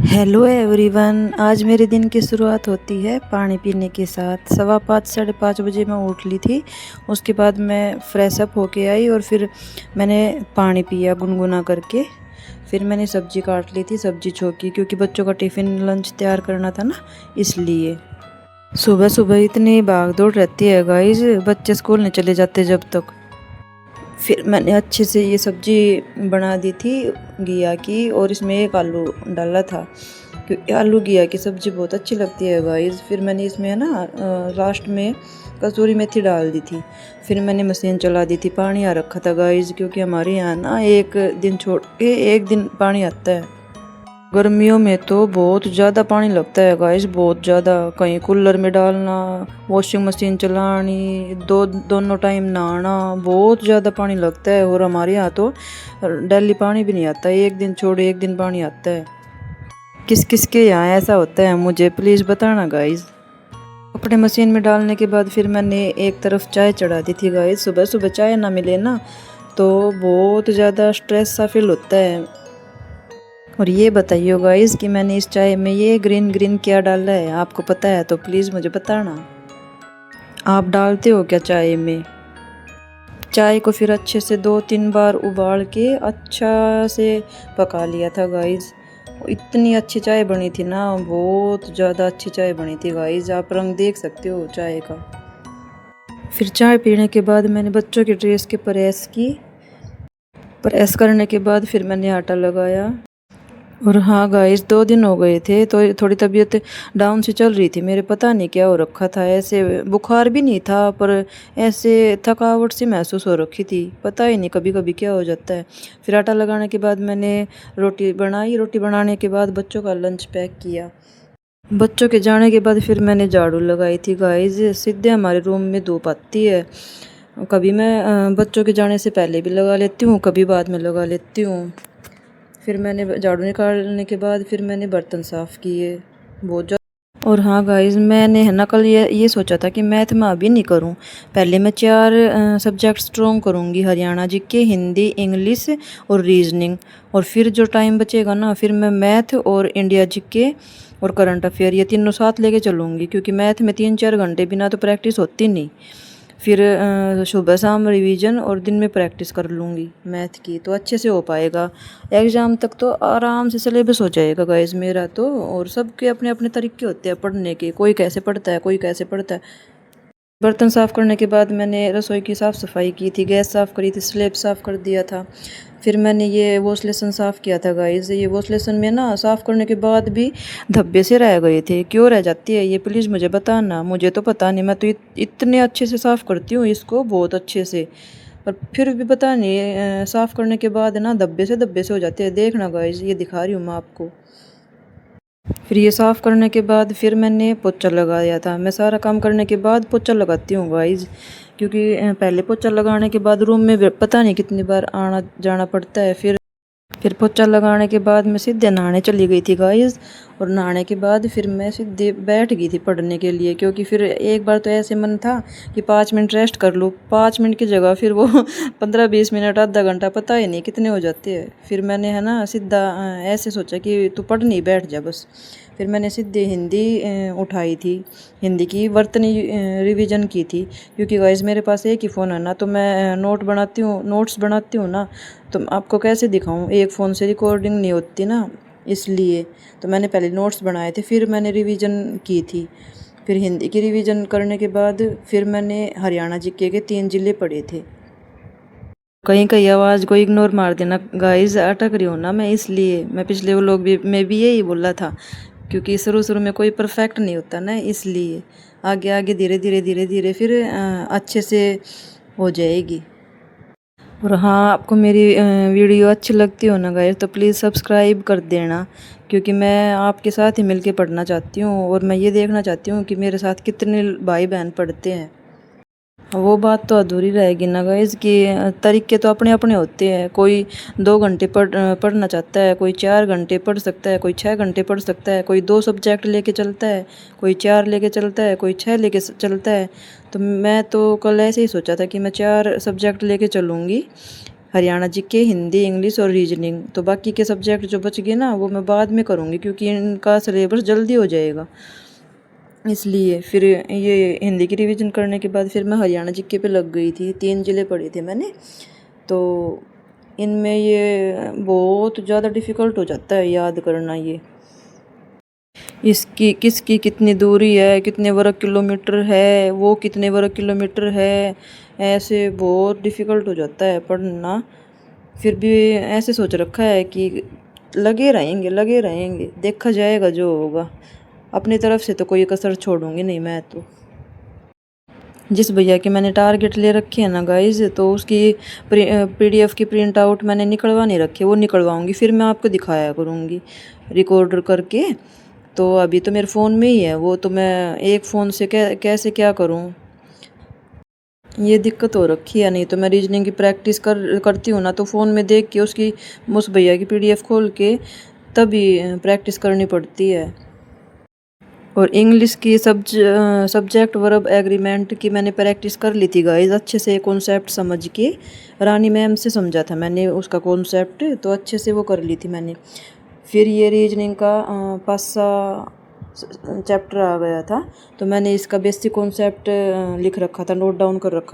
Hello everyone. आज मेरे दिन की शुरुआत होती है पानी पीने के साथ। 5:15 5:30 बजे मैं उठ ली थी। उसके बाद मैं फ्रेश अप होके आई और फिर मैंने पानी पिया गुनगुना करके। फिर मैंने सब्जी काट ली थी, सब्जी छोकी, क्योंकि बच्चों का टिफ़िन लंच तैयार करना था ना, इसलिए। सुबह सुबह इतनी भाग दौड़ रहती है गाइस, बच्चे स्कूल नहीं चले जाते जब तक। फिर मैंने अच्छे से ये सब्जी बना दी थी घिया की, और इसमें एक आलू डाला था क्योंकि आलू घिया की सब्ज़ी बहुत अच्छी लगती है गाइस। फिर मैंने इसमें है ना लास्ट में कसूरी मेथी डाल दी थी। फिर मैंने मशीन चला दी थी। पानी आ रखा था गाइस, क्योंकि हमारे यहाँ ना एक दिन छोड़ के एक दिन पानी आता है। गर्मियों में तो बहुत ज़्यादा पानी लगता है गाइस, बहुत ज़्यादा। कहीं कूलर में डालना, वॉशिंग मशीन चलानी, दोनों टाइम नहाना, बहुत ज़्यादा पानी लगता है। और हमारे यहाँ तो डेली पानी भी नहीं आता, एक दिन छोड़े एक दिन पानी आता है। किस किस के यहाँ ऐसा होता है मुझे प्लीज़ बताना गाइस। कपड़े मशीन में डालने के बाद फिर मैंने एक तरफ चाय चढ़ा दी थी गाइस। सुबह सुबह चाय ना मिले ना तो बहुत ज़्यादा स्ट्रेस सा फील होता है। और ये बताइए गाइस कि मैंने इस चाय में ये ग्रीन ग्रीन क्या डाला है, आपको पता है तो प्लीज़ मुझे बताना। आप डालते हो क्या चाय में? चाय को फिर अच्छे से 2-3 बार उबाल के अच्छा से पका लिया था गाइस। इतनी अच्छी चाय बनी थी ना, बहुत ज़्यादा अच्छी चाय बनी थी गाइस। आप रंग देख सकते हो चाय का। फिर चाय पीने के बाद मैंने बच्चों की ड्रेस की प्रेस की। प्रेस करने के बाद फिर मैंने आटा लगाया। और हाँ गाइस, 2 दिन हो गए थे तो थोड़ी तबीयत डाउन सी चल रही थी मेरे। पता नहीं क्या हो रखा था, ऐसे बुखार भी नहीं था पर ऐसे थकावट सी महसूस हो रखी थी। पता ही नहीं कभी कभी क्या हो जाता है। फिर आटा लगाने के बाद मैंने रोटी बनाई। रोटी बनाने के बाद बच्चों का लंच पैक किया। बच्चों के जाने के बाद फिर मैंने झाड़ू लगाई थी गाइस। सीधे हमारे रूम में धूप आती है। कभी मैं बच्चों के जाने से पहले भी लगा लेती हूँ, कभी बाद में लगा लेती हूँ। फिर मैंने झाड़ू निकालने के बाद फिर मैंने बर्तन साफ़ किए बहुत ज़्यादा। और हाँ गाइस, मैंने है ना कल ये सोचा था कि मैथ में अभी नहीं करूँ। पहले मैं 4 सब्जेक्ट स्ट्रॉन्ग करूँगी, हरियाणा जीके, हिंदी, इंग्लिश और रीजनिंग। और फिर जो टाइम बचेगा ना फिर मैं मैथ और इंडिया जीके और करंट अफेयर ये तीनों साथ लेके चलूँगी, क्योंकि मैथ में 3-4 घंटे बिना तो प्रैक्टिस होती नहीं। फिर सुबह शाम रिवीजन और दिन में प्रैक्टिस कर लूँगी मैथ की, तो अच्छे से हो पाएगा। एग्ज़ाम तक तो आराम से सिलेबस हो जाएगा गाइस मेरा तो। और सबके अपने अपने तरीके होते हैं पढ़ने के, कोई कैसे पढ़ता है कोई कैसे पढ़ता है। बर्तन साफ़ करने के बाद मैंने रसोई की साफ़ सफाई की थी, गैस साफ़ करी थी, स्लैब साफ़ कर दिया था। फिर मैंने ये वॉश बेसिन साफ़ किया था गाइस। ये वॉश बेसिन में ना साफ़ करने के बाद भी धब्बे से रह गए थे। क्यों रह जाती है ये प्लीज़ मुझे बताना, मुझे तो पता नहीं। मैं तो इतने अच्छे से साफ़ करती हूँ इसको, बहुत अच्छे से, पर फिर भी पता नहीं साफ़ करने के बाद ना धब्बे से हो जाते हैं। देखना गाइस, ये दिखा रही हूँ मैं आपको। फिर ये साफ़ करने के बाद फिर मैंने पोछा लगाया था। मैं सारा काम करने के बाद पोछा लगाती हूँ गाइस, क्योंकि पहले पोछा लगाने के बाद रूम में पता नहीं कितनी बार आना जाना पड़ता है। फिर पोछा लगाने के बाद मैं सीधे नहाने चली गई थी गाइस। और नहाने के बाद फिर मैं सीधे बैठ गई थी पढ़ने के लिए, क्योंकि फिर एक बार तो ऐसे मन था कि 5 मिनट रेस्ट कर लूँ। 5 मिनट की जगह फिर वो 15-20 मिनट, आधा घंटा, पता ही नहीं कितने हो जाते हैं। फिर मैंने है ना सीधा ऐसे सोचा कि तू पढ़ नहीं, बैठ जा बस। फिर मैंने सीधे हिंदी उठाई थी, हिंदी की वर्तनी रिवीजन की थी। क्योंकि गाइस मेरे पास एक ही फ़ोन है ना, तो मैं नोट्स बनाती हूँ ना, तो आपको कैसे दिखाऊं, एक फ़ोन से रिकॉर्डिंग नहीं होती ना, इसलिए। तो मैंने पहले नोट्स बनाए थे, फिर मैंने रिवीजन की थी। फिर हिंदी की रिवीजन करने के बाद फिर मैंने हरियाणा जीके के 3 जिले पढ़े थे। कहीं कहीं आवाज़ को इग्नोर मार देना गाइस, अटक रही हूँ ना मैं, इसलिए। मैं पिछले व्लॉग भी मैं भी यही बोला था, क्योंकि शुरू शुरू में कोई परफेक्ट नहीं होता ना, इसलिए। आगे आगे धीरे धीरे फिर अच्छे से हो जाएगी। और हाँ, आपको मेरी वीडियो अच्छी लगती हो ना गाइस तो प्लीज़ सब्सक्राइब कर देना, क्योंकि मैं आपके साथ ही मिलके पढ़ना चाहती हूँ। और मैं ये देखना चाहती हूँ कि मेरे साथ कितने भाई बहन पढ़ते हैं। वो बात तो अधूरी रहेगी ना गाइस कि तरीके तो अपने अपने होते हैं। कोई 2 घंटे पढ़ना चाहता है, कोई 4 घंटे पढ़ सकता है, कोई 6 घंटे पढ़ सकता है, कोई 2 सब्जेक्ट लेके चलता है, कोई 4 लेके चलता है, कोई 6 लेके चलता है। तो मैं तो कल ऐसे ही सोचा था कि मैं 4 सब्जेक्ट लेके चलूँगी। हरियाणा जीके, हिंदी, इंग्लिश और रीजनिंग। तो बाकी के सब्जेक्ट जो बच गए ना वो मैं बाद में करूँगी, क्योंकि इनका सिलेबस जल्दी हो जाएगा। इसलिए फिर ये हिंदी की रिवीजन करने के बाद फिर मैं हरियाणा जीके पे लग गई थी। 3 ज़िले पढ़े थे मैंने, तो इनमें ये बहुत ज़्यादा डिफ़िकल्ट हो जाता है याद करना। ये इसकी किसकी कितनी दूरी है, कितने वर्ग किलोमीटर है, वो कितने वर्ग किलोमीटर है, ऐसे बहुत डिफ़िकल्ट हो जाता है पढ़ना। फिर भी ऐसे सोच रखा है कि लगे रहेंगे, देखा जाएगा जो होगा। अपनी तरफ से तो कोई कसर छोड़ूंगी नहीं मैं तो। जिस भैया की मैंने टारगेट ले रखी है ना गाइज, तो उसकी पीडीएफ की प्रिंट आउट मैंने निकलवा नहीं रखी, वो निकलवाऊंगी फिर मैं आपको दिखाया करूँगी रिकॉर्डर करके। तो अभी तो मेरे फ़ोन में ही है वो, तो मैं एक फ़ोन से कैसे क्या करूँ, ये दिक्कत हो रखी है। नहीं तो मैं रीजनिंग की प्रैक्टिस करती हूँ ना, तो फ़ोन में देख के उसकी उस भैया की पीडीएफ खोल के तभी प्रैक्टिस करनी पड़ती है। और इंग्लिश की सब्जेक्ट वर्ब एग्रीमेंट की मैंने प्रैक्टिस कर ली थी गाइस अच्छे से, कॉन्सेप्ट समझ के। रानी मैम से समझा था मैंने उसका कॉन्सेप्ट, तो अच्छे से वो कर ली थी मैंने। फिर ये रीजनिंग का 5सा चैप्टर आ गया था, तो मैंने इसका बेसिक कॉन्सेप्ट लिख रखा था, नोट डाउन कर रखा।